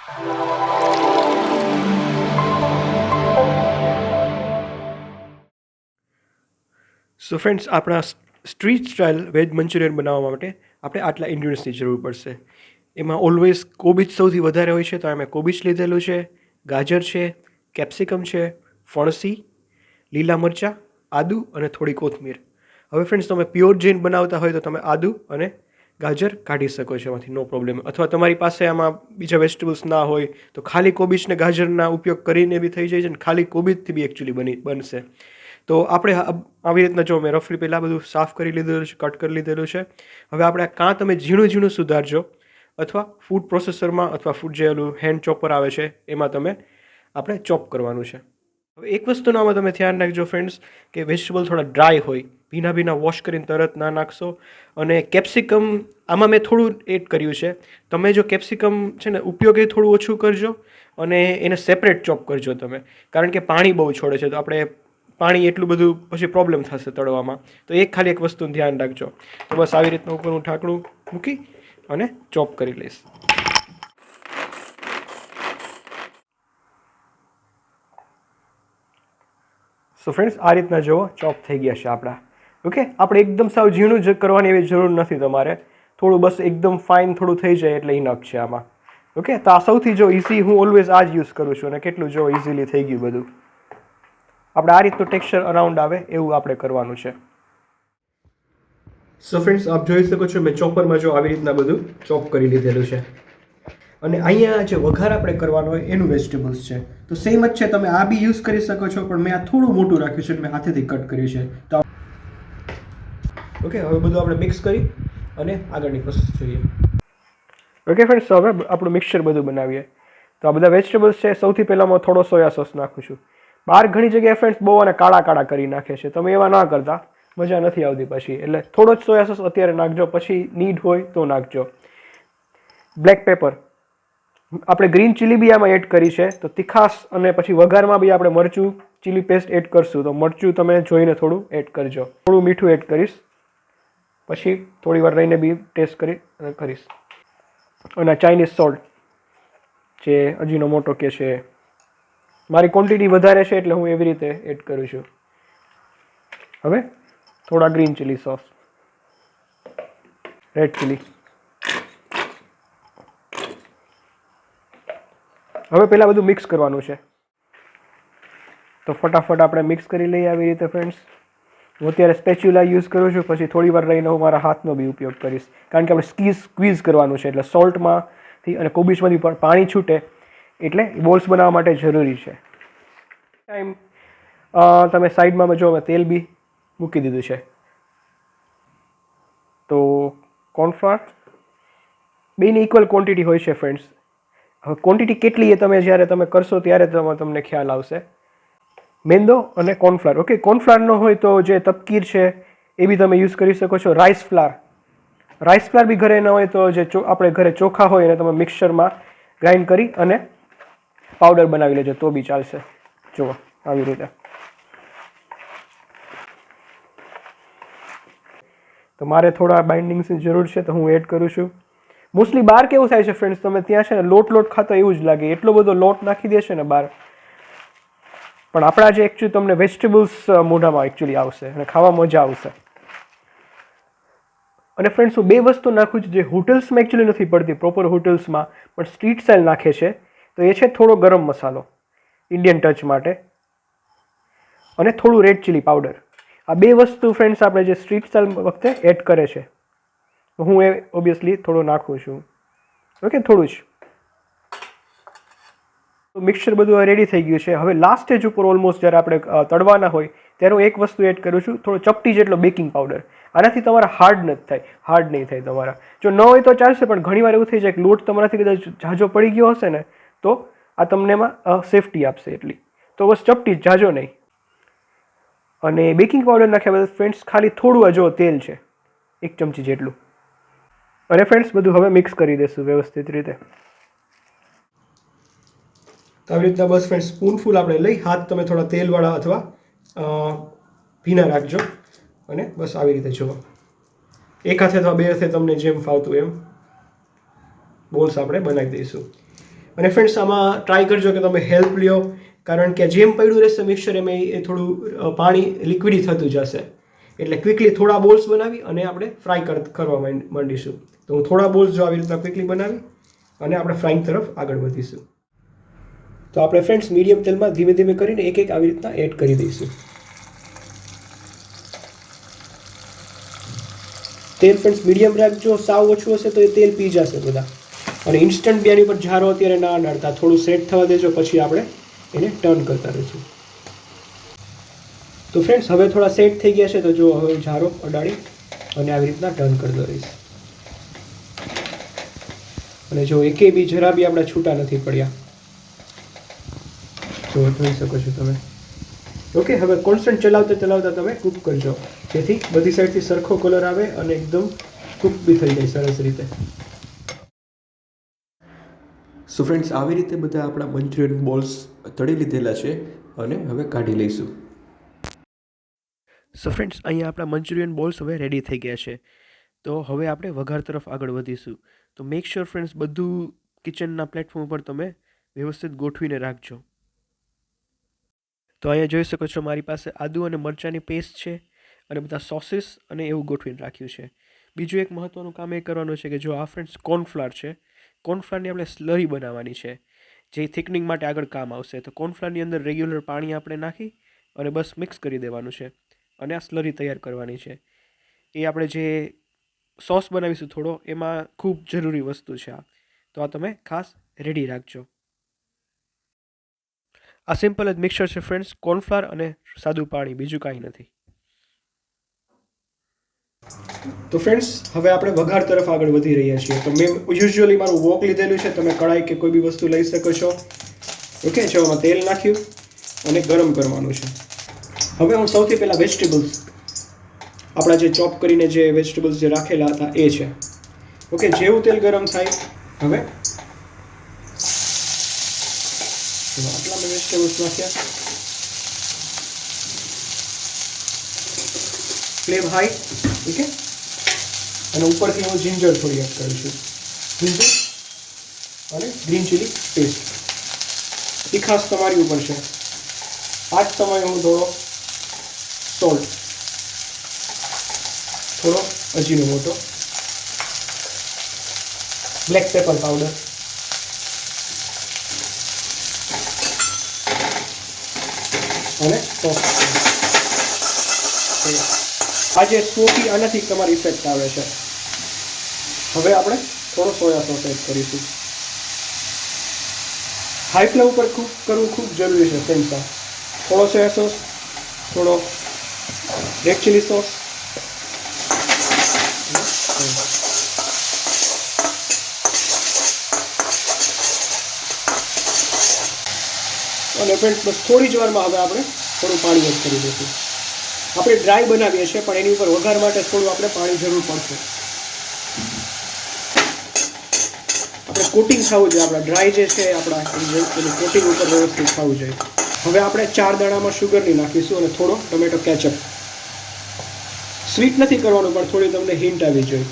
So friends, આપણા street style veg Manchurian બનાવવા માટે આપણે આટલા ઇન્ગ્રીડિયન્ટ્સની જરૂર પડશે. એમાં ઓલવેઝ કોબીજ સૌથી વધારે હોય છે, તો અમે કોબીજ લીધેલું છે, ગાજર છે, કેપ્સિકમ છે, ફણસી, લીલા મરચાં, આદુ અને થોડી કોથમીર. હવે ફ્રેન્ડ્સ, તમે પ્યોર જૈન બનાવતા હોય તો તમે આદુ અને ગાજર કાઢી શકો છો એમાંથી, નો પ્રોબ્લેમ. અથવા તમારી પાસે આમાં બીજા વેજીટેબલ્સ ના હોય તો ખાલી કોબીજ ને ગાજરના ઉપયોગ કરીને બી થઈ જાય છે, અને ખાલી કોબીજથી બી એકચ્યુઅલી બનશે. તો આપણે આવી રીતના જો મેં રફલી પહેલાં બધું સાફ કરી લીધેલું છે, કટ કરી લીધેલું છે. હવે આપણે કાં તમે ઝીણું ઝીણું સુધારજો, અથવા ફૂડ પ્રોસેસરમાં અથવા ફૂડ જે ઓલું હેન્ડ ચોપર આવે છે એમાં આપણે ચોપ કરવાનું છે. હવે એક વસ્તુનું આમાં તમે ધ્યાન રાખજો ફ્રેન્ડ્સ, કે વેજીટેબલ થોડા ડ્રાય હોય, ભીના વોશ કરીને તરત ના નાખશો. અને કેપ્સિકમ આમાં મેં થોડું એડ કર્યું છે. તમે જો કેપ્સિકમ છે ને ઉપયોગ એ થોડું ઓછું કરજો અને એને સેપરેટ ચોપ કરજો તમે, કારણ કે પાણી બહુ છોડે છે, તો આપણે પાણી એટલું બધું પછી પ્રોબ્લેમ થશે તળવામાં. તો ખાલી એક વસ્તુનું ધ્યાન રાખજો. તો બસ આવી રીતના ઉપરનું ઢાંકણું મૂકી અને ચોપ કરી લઈશ. સો ફ્રેન્ડ્સ, આ રીતના જુઓ ચોપ થઈ ગયા છે આપણા. ઓકે, આપણે એકદમ સાવ ઝીણું જ કરવાની એવી જરૂર નથી તમારે. થોડું બસ એકદમ ફાઇન થોડું થઈ જાય એટલે ઇનફ છે આમાં. ઓકે, તો આ સૌથી જો ઇઝી, હું ઓલવેઝ આ જ યુઝ કરું છું, અને કેટલું જો ઇઝીલી થઈ ગયું બધું. આપણે આ રીતનું ટેક્સચર અરાઉન્ડ આવે એવું આપણે કરવાનું છે. સો ફ્રેન્ડ્સ, આપ જોઈ શકો છો મેં ચોપરમાં જો આવી રીતના બધું ચોપ કરી લીધેલું છે. અને અહીંયા જે વઘાર આપણે કરવાનો હોય એનું વેજીટેબલ્સ છે, તો સેમ જ છે. તમે આ બી યુઝ કરી શકો છો, પણ મેં આ થોડું મોટું રાખ્યું છે, મેં હાથેથી કટ કર્યું છે. તો ઓકે, હવે બધું આપણે મિક્સ કરી અને આગળની પ્રોસેસ જોઈએ. ઓકે ફ્રેન્ડ્સ, હવે આપણું મિક્સચર બધું બનાવીએ. તો આ બધા વેજીટેબલ્સ છે. સૌથી પહેલાં હું થોડો સોયા સોસ નાખું છું. બહાર ઘણી જગ્યાએ ફ્રેન્ડ્સ બહુ અને કાળા કરી નાખે છે, તમે એવા ના કરતા, મજા નથી આવતી પછી. એટલે થોડો જ સોયા સોસ અત્યારે નાખજો, પછી નીડ હોય તો નાખજો. બ્લેક પેપર, આપણે ગ્રીન ચીલી બી આમાં એડ કરી છે, તો તીખાશ અને પછી વઘારમાં બી આપણે મરચું ચીલી પેસ્ટ એડ કરશું, તો મરચું તમે જોઈને થોડું એડ કરજો. થોડું મીઠું એડ કરીશ, પછી થોડી વાર રહીને બી ટેસ્ટ કરીશ. અને ચાઇનીઝ સોલ્ટ, જે અજીનો મોટો કે છે, મારી ક્વોન્ટિટી વધારે છે એટલે હું એવી રીતે એડ કરું છું. હવે થોડા green chilli sauce, red chilli. હવે પહેલાં બધું મિક્સ કરવાનું છે, તો ફટાફટ આપણે મિક્સ કરી લઈએ આવી રીતે ફ્રેન્ડ્સ. હું અત્યારે સ્પેચ્યુલા યુઝ કરું છું, પછી થોડી વાર રહીને હું મારા હાથનો બી ઉપયોગ કરીશ, કારણ કે આપણે સ્ક્વીઝ કરવાનું છે, એટલે સોલ્ટમાંથી અને કોબીજમાંથી પણ પાણી છૂટે, એટલે બોલ્સ બનાવવા માટે જરૂરી છે. ટાઈમ તમે સાઈડમાં જો તેલ બી મૂકી દીધું છે. તો કોર્નફ્લાવર બેની ઇક્વલ ક્વોન્ટિટી હોય છે ફ્રેન્ડ્સ. હવે ક્વોન્ટિટી કેટલી એ જ્યારે તમે કરશો ત્યારે તમને ખ્યાલ આવશે. મેંદો અને કોર્નફ્લાવર. ઓકે, કોર્નફ્લાવર ન હોય તો જે તપકીર છે એ બી તમે યુઝ કરી શકો છો. રાઈસ ફ્લાવર બી ઘરે ન હોય તો જે આપણે ઘરે ચોખા હોય એને તમે મિક્સચરમાં ગ્રાઇન્ડ કરી અને પાવડર બનાવી લેજો તો બી ચાલશે. જુઓ આવી રીતે. તો મારે થોડા બાઇન્ડિંગ્સની જરૂર છે, તો હું એડ કરું છું. મોસ્ટલી બહાર કેવું થાય છે ફ્રેન્ડ્સ, તમે ત્યાં છે ને લોટ ખાતો એવું જ લાગે, એટલો બધો લોટ નાખી દે છે ને બહાર. પણ આપણા જે એકચ્યુઅલી તમને વેજીટેબલ્સ મોઢામાં એકચ્યુઅલી આવશે અને ખાવા મજા આવશે. અને ફ્રેન્ડ્સ, હું બે વસ્તુ નાખું છું જે હોટલ્સમાં એકચ્યુઅલી નથી પડતી, પ્રોપર હોટલ્સમાં, પણ સ્ટ્રીટ સ્ટાઇલ નાખે છે. તો એ છે થોડો ગરમ મસાલો ઇન્ડિયન ટચ માટે, અને થોડું રેડ ચીલી પાવડર. આ બે વસ્તુ ફ્રેન્ડ્સ આપણે જે સ્ટ્રીટ સ્ટાઇલ વખતે એડ કરે છે, હું એ ઓબ્વિયસલી થોડું નાખું છું. ઓકે, થોડું જ. મિક્સચર બધું રેડી થઈ ગયું છે. હવે લાસ્ટ સ્ટેજ ઉપર ઓલમોસ્ટ જ્યારે આપણે તળવાના હોય ત્યારે હું એક વસ્તુ એડ કરું છું, થોડો ચપટી જેટલો બેકિંગ પાવડર. આનાથી તમારા હાર્ડ નહીં થાય તમારા. જો ન હોય તો ચાલશે, પણ ઘણીવાર એવું થઈ જાય કે લોટ તમારાથી કદાચ ઝાઝો પડી ગયો હશે ને, તો આ તમને એમાં સેફટી આપશે એટલી. તો બસ ચપટી, ઝાઝો નહીં. અને બેકિંગ પાવડર નાખ્યા બાદ ફ્રેન્ડ્સ ખાલી થોડું જો તેલ છે, 1 ચમચી જેટલું. અને ફ્રેન્ડ્સ બધું હવે મિક્સ કરી દેશું વ્યવસ્થિત રીતે. તો આવી રીતના બસ ફ્રેન્ડ્સ સ્પૂનફુલ આપણે લઈ, હાથ તમે થોડા તેલવાળા અથવા ભીના રાખજો, અને બસ આવી રીતે જુઓ. એક હાથે અથવા બે હાથે તમને જેમ ફાવતું એમ બોલ્સ આપણે બનાવી દઈશું. અને ફ્રેન્ડ્સ આમાં ટ્રાય કરજો કે તમે હેલ્પ લ્યો, કારણ કે જેમ પડ્યું રહેશે મિક્સચર એમ એ થોડું પાણી લિક્વિડ થતું જશે. એટલે ક્વિકલી થોડા બોલ્સ બનાવી અને આપણે ફ્રાય કરવા માંડીશું. તો હું થોડા બોલ્સ જો આવી રીતના ક્વિકલી બનાવી અને આપણે ફ્રાઈંગ તરફ આગળ વધીશું. તો આપણે ફ્રેન્ડ્સ મીડિયમ તેલમાં ધીમે ધીમે કરીને એક એક આવી રીતના એડ કરી દઈશું. તેલ ફ્રેન્ડ્સ મીડિયમ રાખજો, સાવ ઓછું હશે તો એ તેલ પી જશે બધા. અને ઇન્સ્ટન્ટ બિયાની પર ઝારો અત્યારે ના નાડતા, થોડું સેટ થવા દેજો, પછી આપણે એને ટર્ન કરતા રહીશું. તો ફ્રેન્ડ્સ હવે થોડા સેટ થઈ ગયા છે, તો જો હવે ઝારો અડાડી અને આવી રીતના ટર્ન કરતો રહીશ. અને જો એકે બી જરા બી આપણા છૂટા નથી પડ્યા, જો જોઈ શકો છો તમે. ઓકે, હવે કોન્સ્ટન્ટ ચલાવતા ચલાવતા તમે કૂક કરજો, જેથી બધી સાઈડથી સરખો કલર આવે અને એકદમ કૂક બી થઈ જાય સરસ રીતે. સો ફ્રેન્ડ્સ, આવી રીતે બધા આપણા મંચુરિયન બોલ્સ તળી લીધેલા છે અને હવે કાઢી લઈશું. સો ફ્રેન્ડ્સ, અહીંયા આપણા મંચુરિયન બોલ્સ હવે રેડી થઈ ગયા છે. તો હવે આપણે વઘાર તરફ આગળ વધીશું. તો મેક શ્યોર ફ્રેન્ડ્સ બધું કિચનના પ્લેટફોર્મ ઉપર તમે વ્યવસ્થિત ગોઠવીને રાખજો. તો અહીંયા જોઈ શકો છો મારી પાસે આદુ અને મરચાંની પેસ્ટ છે અને બધા સોસીસ અને એવું ગોઠવીને રાખ્યું છે. બીજું એક મહત્ત્વનું કામ એ કરવાનું છે કે જો આ ફ્રેન્ડ્સ કોર્નફ્લાવર છે, કોર્નફ્લાવરની આપણે સ્લરી બનાવવાની છે, જે થિકનિંગ માટે આગળ કામ આવશે. તો કોર્નફ્લાવરની અંદર રેગ્યુલર પાણી આપણે નાખી અને બસ મિક્સ કરી દેવાનું છે અને આ સ્લરી તૈયાર કરવાની છે. એ આપણે જે સોસ બનાવીશું થોડો, એમાં ખૂબ જરૂરી વસ્તુ છે આ. તો આ તમે ખાસ રેડી રાખજો. આ સિમ્પલ જ મિક્સર છે ફ્રેન્ડ્સ, કોર્નફ્લાવર અને સાદું પાણી, બીજું કાંઈ નથી. તો ફ્રેન્ડ્સ, હવે આપણે વઘાર તરફ આગળ વધી રહ્યા છીએ. તો મેં યુઝ્યુઅલી મારું વોક લીધેલું છે, તમે કડાઈ કે કોઈ બી વસ્તુ લઈ શકો છો. ઓકે, જો આમાં તેલ નાખ્યું અને ગરમ કરવાનું છે. હવે હું સૌથી પહેલાં વેજીટેબલ્સ, આપણા જે ચોપ કરીને જે વેજીટેબલ્સ જે રાખેલા હતા એ છે. ઓકે, જેવું તેલ ગરમ થાય, હવે આટલા મેં વેજીટેબલ્સ નાખ્યા. Flame high. ઓકે, અને ઉપરથી હું જિંજર થોડી એડ કરીશું. જિંજર અને ગ્રીન ચીલી પેસ્ટ. તીખાશ તમારી ઉપર છે. આ જ સમયે હું થોડો સોલ્ટ, થોડો અજીનોમોટો, બ્લેક પેપર પાવડર અને સોસ. આ જે સ્મોકી આનાથી તમારી ઇફેક્ટ આવે છે. હવે આપણે થોડો સોયા સોસ એડ કરીશું. હાઈ ફ્લેમ ઉપર કૂક કરવું ખૂબ જરૂરી છે ફ્રેન્ડ્સ. થોડો સોયા સોસ, થોડો રેડ ચીલી સોસ અને ફ્રેન્ડ્સ બસ થોડી જ વારમાં હવે આપણે થોડું પાણી એડ કરી દઈશું. આપણે ડ્રાય બનાવીએ છીએ, પણ એની ઉપર વઘાર માટે થોડું આપણે પાણી જરૂર પડશે. આપણે કોટિંગ થવું જોઈએ, આપણા ડ્રાય જે છે આપણા એની કોટિંગ ઉપર વ્યવસ્થિત થવું જોઈએ. હવે આપણે 4 દાણામાં શુગરની નાખીશું અને થોડો ટમેટો કેચઅપ. સ્વીટ નથી કરવાનું, પણ થોડી તમને હિન્ટ આવી જોઈએ.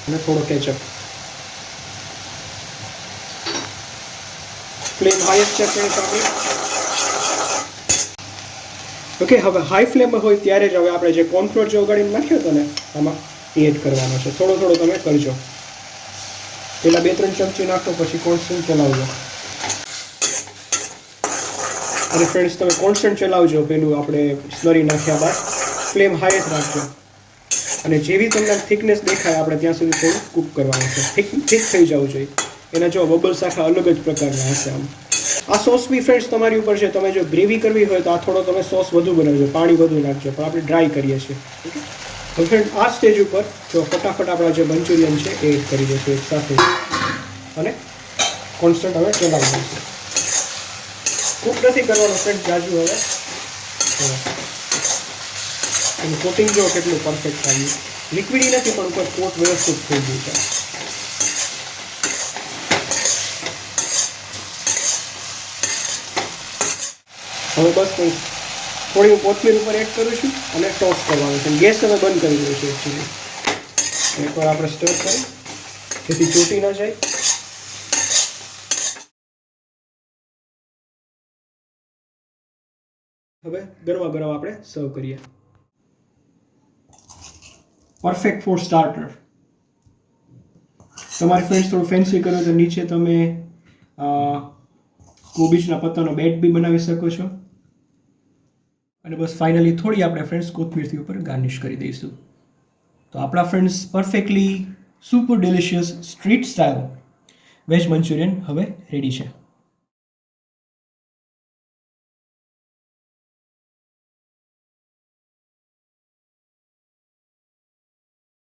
અને થોડો કેચઅપ. ફ્લેમ હાઈ છે ફ્રેન્ડ્સ આપણી. ઓકે, હવે હાઈ ફ્લેમમાં હોય ત્યારે જ હવે આપણે જે કોર્નફ્લોર જે ઓગાળીને નાખ્યો હતો ને આમાં એડ કરવાનો છે. થોડો થોડો તમે કરજો. પહેલાં 2-3 ચમચી નાખો, પછી કોન્સ્ટન્ટ ચલાવજો. અને ફ્રેન્ડ્સ તમે કોન્સ્ટન્ટ ચલાવજો પેલું આપણે સ્લરી નાખ્યા બાદ. ફ્લેમ હાઈ જ રાખજો. અને જેવી તમને થિકનેસ દેખાય આપણે ત્યાં સુધી થોડું કૂક કરવાનું છે. થીક થઈ જવું જોઈએ. એના જો બબલ્સ આખા અલગ જ પ્રકારના હશે. આમ આ સોસ બી ફ્રેન્ડ્સ તમારી ઉપર છે. તમે જો ગ્રેવી કરવી હોય તો આ થોડો તમે સોસ વધુ બનાવજો, પાણી વધુ નાખજો, પણ આપણે ડ્રાય કરીએ છીએ. ઓકે, તો ફ્રેન્ડ આ સ્ટેજ ઉપર જો ફટાફટ આપણા જે મંચુરિયન છે એ એડ કરી દઈશું એક સાથે અને કોન્સ્ટન્ટ હવે ચલાવી દઈશું. કૂક નથી કરવાનું ફ્રેન્ડ જાજુ. હવે એનું કોટિંગ જો કેટલું પરફેક્ટ આવ્યું. લિક્વિડી નથી, પણ ઉપર કોટ વ્યવસ્થિત થઈ ગયું છે. હવે બસ થોડી હું કોથમીર ઉપર એડ કરું છું અને ટોસ કરવાનું છે. ગેસ હવે બંધ કરી દઉં છું એકચ્યુઅલી. એકવાર આપણે સ્ટર કરી જેથી ચોટી ન જાય. હવે ગરમા ગરમ આપણે સર્વ કરીએ. Perfect for starter. તમારી ફ્રેન્ડ્સ થોડું ફેન્સી કરો તો નીચે તમે કોબીજના પત્તાનો બેટ બી બનાવી શકો છો. અને બસ ફાઇનલી થોડી આપણે ફ્રેન્ડ્સ કોથમીરથી ઉપર ગાર્નિશ કરી દઈશું. તો આપણા friends perfectly super delicious street style veg Manchurian હવે રેડી છે.